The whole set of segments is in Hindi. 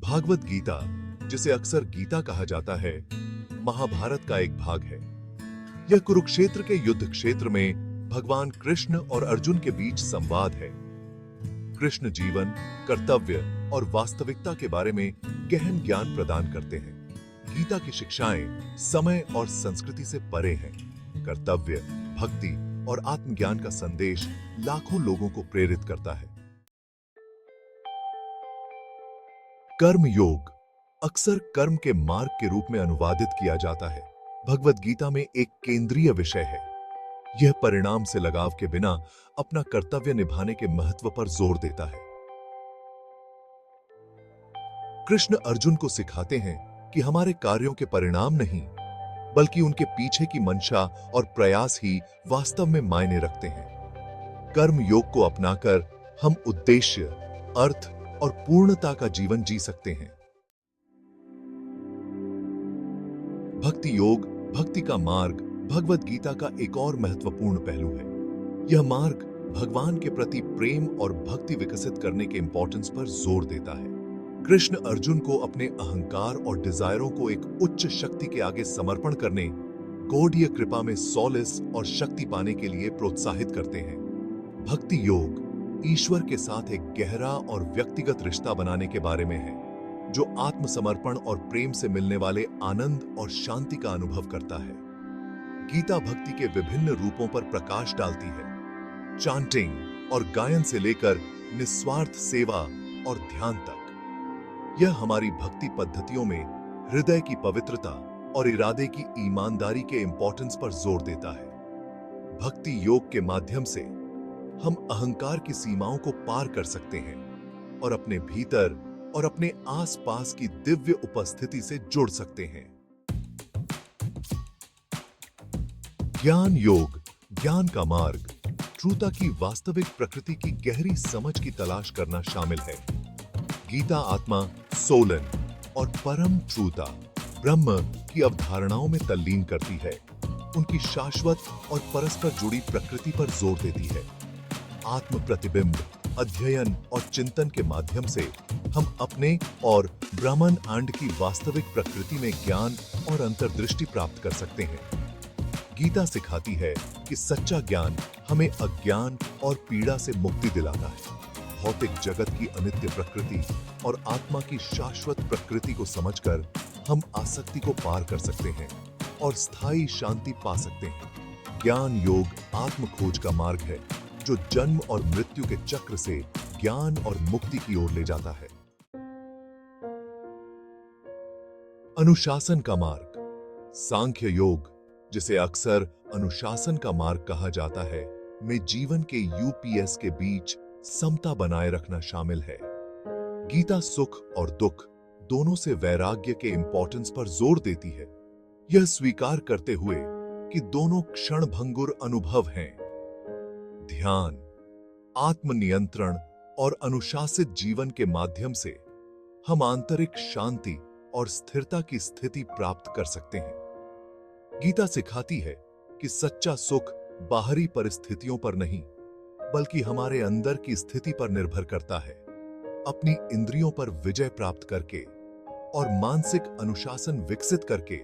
भागवत गीता, जिसे अक्सर गीता कहा जाता है, महाभारत का एक भाग है। यह कुरुक्षेत्र के युद्ध क्षेत्र में भगवान कृष्ण और अर्जुन के बीच संवाद है। कृष्ण जीवन, कर्तव्य और वास्तविकता के बारे में गहन ज्ञान प्रदान करते हैं। गीता की शिक्षाएं समय और संस्कृति से परे हैं। कर्तव्य, भक्ति और आत्मज्ञान का संदेश लाखों लोगों को प्रेरित करता है। कर्म योग अक्सर कर्म के मार्ग के रूप में अनुवादित किया जाता है। भगवत गीता में एक केंद्रीय विषय है। यह परिणाम से लगाव के बिना अपना कर्तव्य निभाने के महत्व पर जोर देता है। कृष्ण अर्जुन को सिखाते हैं कि हमारे कार्यों के परिणाम नहीं, बल्कि उनके पीछे की मंशा और प्रयास ही वास्तव में मायने रखते हैं। कर्म योग को अपनाकर हम उद्देश्य, अर्थ और पूर्णता का जीवन जी सकते हैं। भक्ति योग, भक्ति का मार्ग, भगवत गीता का एक और महत्वपूर्ण पहलू है। यह मार्ग भगवान के प्रति प्रेम और भक्ति विकसित करने के इंपॉर्टेंस पर जोर देता है। कृष्ण अर्जुन को अपने अहंकार और डिजायरों को एक उच्च शक्ति के आगे समर्पण करने, गॉडीय कृपा में सॉलिस और शक्ति पाने के लिए प्रोत्साहित करते हैं। भक्ति योग ईश्वर के साथ एक गहरा और व्यक्तिगत रिश्ता बनाने के बारे में है, जो आत्मसमर्पण और प्रेम से मिलने वाले आनंद और शांति का अनुभव करता है। गीता भक्ति के विभिन्न रूपों पर प्रकाश डालती है, चांटिंग और गायन से लेकर निस्वार्थ सेवा और ध्यान तक। यह हमारी भक्ति पद्धतियों में हृदय की पवित्रता और इरादे की ईमानदारी के इंपॉर्टेंस पर जोर देता है। भक्ति योग के माध्यम से हम अहंकार की सीमाओं को पार कर सकते हैं और अपने भीतर और अपने आसपास की दिव्य उपस्थिति से जुड़ सकते हैं। ज्ञान योग, ज्ञान का मार्ग, ट्रूता की वास्तविक प्रकृति की गहरी समझ की तलाश करना शामिल है। गीता आत्मा, सोलन और परम ट्रूता, ब्रह्म की अवधारणाओं में तल्लीन करती है। उनकी शाश्वत और परस्पर जुड़ी प्रकृति पर जोर देती है। आत्म प्रतिबिंब, अध्ययन और चिंतन के माध्यम से हम अपने और ब्रह्मांड की वास्तविक प्रकृति में ज्ञान और अंतर्दृष्टि प्राप्त कर सकते हैं। गीता सिखाती है कि सच्चा ज्ञान हमें अज्ञान और पीड़ा से मुक्ति दिलाता है। भौतिक जगत की अनित्य प्रकृति और आत्मा की शाश्वत प्रकृति को समझकर हम आसक्ति को पार कर सकते हैं और स्थायी शांति पा सकते हैं। ज्ञान योग आत्म खोज का मार्ग है, जो जन्म और मृत्यु के चक्र से ज्ञान और मुक्ति की ओर ले जाता है। अनुशासन का मार्ग, सांख्य योग, जिसे अक्सर अनुशासन का मार्ग कहा जाता है, में जीवन के यूपीएस के बीच समता बनाए रखना शामिल है। गीता सुख और दुख दोनों से वैराग्य के इंपॉर्टेंस पर जोर देती है, यह स्वीकार करते हुए कि दोनों क्षणभंगुर अनुभव हैं। ध्यान, आत्मनियंत्रण और अनुशासित जीवन के माध्यम से हम आंतरिक शांति और स्थिरता की स्थिति प्राप्त कर सकते हैं। गीता सिखाती है कि सच्चा सुख बाहरी परिस्थितियों पर नहीं, बल्कि हमारे अंदर की स्थिति पर निर्भर करता है। अपनी इंद्रियों पर विजय प्राप्त करके और मानसिक अनुशासन विकसित करके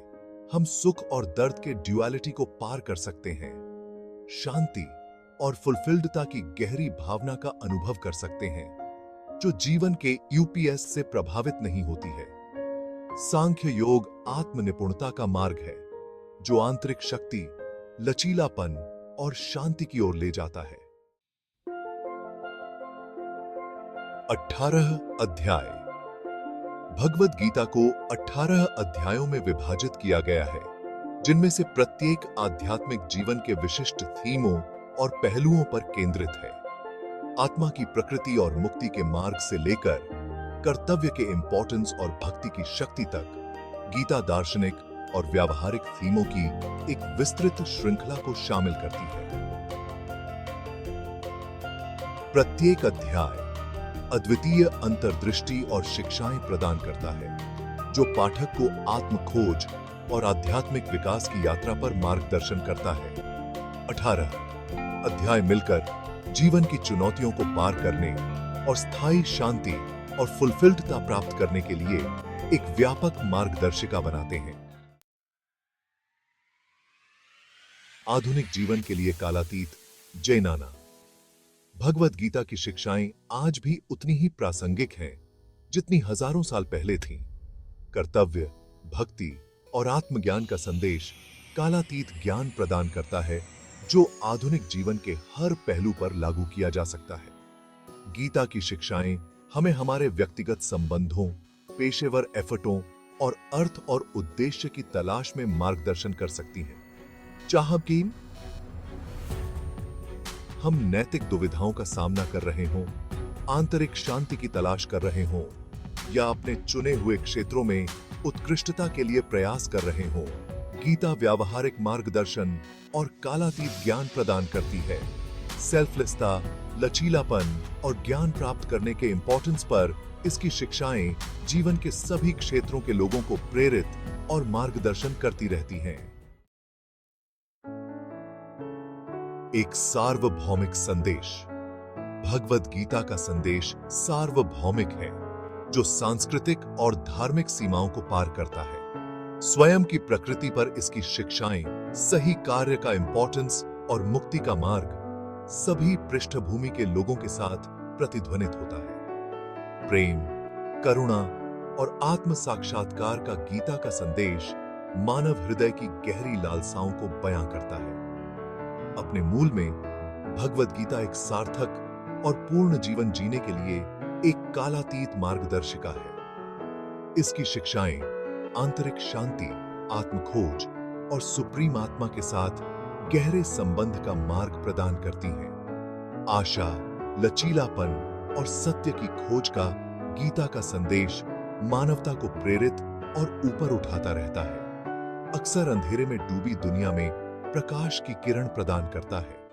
हम सुख और दर्द के ड्युअलिटी को पार कर सकते हैं। शांति और फुलफिल्डता की गहरी भावना का अनुभव कर सकते हैं, जो जीवन के यूपीएस से प्रभावित नहीं होती है। सांख्य योग आत्मनिपुणता का मार्ग है, जो आंतरिक शक्ति, लचीलापन और शांति की ओर ले जाता है। 18 अध्याय। भगवत गीता को 18 अध्यायों में विभाजित किया गया है, जिनमें से प्रत्येक आध्यात्मिक जीवन के विशिष्ट थीमों और पहलुओं पर केंद्रित है। आत्मा की प्रकृति और मुक्ति के मार्ग से लेकर कर्तव्य के इंपॉर्टेंस और भक्ति की शक्ति तक, गीता दार्शनिक और व्यावहारिक थीमों की एक विस्तृत श्रृंखला को शामिल करती है। प्रत्येक अध्याय अद्वितीय अंतर्दृष्टि और शिक्षाएं प्रदान करता है, जो पाठक को आत्म खोज और आध्यात्मिक विकास की यात्रा पर मार्गदर्शन करता है। 18 अध्याय मिलकर जीवन की चुनौतियों को पार करने और स्थायी शांति और फुलफिल्डता प्राप्त करने के लिए एक व्यापक मार्गदर्शिका बनाते हैं। आधुनिक जीवन के लिए कालातीत जैनाना। भगवद गीता की शिक्षाएं आज भी उतनी ही प्रासंगिक हैं जितनी हजारों साल पहले थीं। कर्तव्य, भक्ति और आत्मज्ञान का संदेश कालातीत ज्ञान प्रदान करता है जो आधुनिक जीवन के हर पहलू पर लागू किया जा सकता है। गीता की शिक्षाएं हमें हमारे व्यक्तिगत संबंधों, पेशेवर एफर्टों और अर्थ और उद्देश्य की तलाश में मार्गदर्शन कर सकती हैं। चाहे कि हम नैतिक दुविधाओं का सामना कर रहे हों, आंतरिक शांति की तलाश कर रहे हों, या अपने चुने हुए क्षेत्रों में उत्कृष्टता के लिए प्रयास कर रहे हों, गीता व्यावहारिक मार्गदर्शन और कालातीत ज्ञान प्रदान करती है। सेल्फलेसता, लचीलापन और ज्ञान प्राप्त करने के इंपॉर्टेंस पर इसकी शिक्षाएं जीवन के सभी क्षेत्रों के लोगों को प्रेरित और मार्गदर्शन करती रहती हैं। एक सार्वभौमिक संदेश। भगवद गीता का संदेश सार्वभौमिक है, जो सांस्कृतिक और धार्मिक सीमाओं को पार करता है। स्वयं की प्रकृति पर इसकी शिक्षाएं, सही कार्य का इंपॉर्टेंस और मुक्ति का मार्ग सभी पृष्ठभूमि के लोगों के साथ प्रतिध्वनित होता है। प्रेम, करुणा और आत्म साक्षात्कार का गीता का संदेश मानव हृदय की गहरी लालसाओं को बयां करता है। अपने मूल में भगवद गीता एक सार्थक और पूर्ण जीवन जीने के लिए एक कालातीत मार्गदर्शिका है। इसकी शिक्षाएं आंतरिक शांति, आत्मखोज और सुप्रीम आत्मा के साथ गहरे संबंध का मार्ग प्रदान करती हैं। आशा, लचीलापन और सत्य की खोज का गीता का संदेश मानवता को प्रेरित और ऊपर उठाता रहता है। अक्सर अंधेरे में डूबी दुनिया में प्रकाश की किरण प्रदान करता है।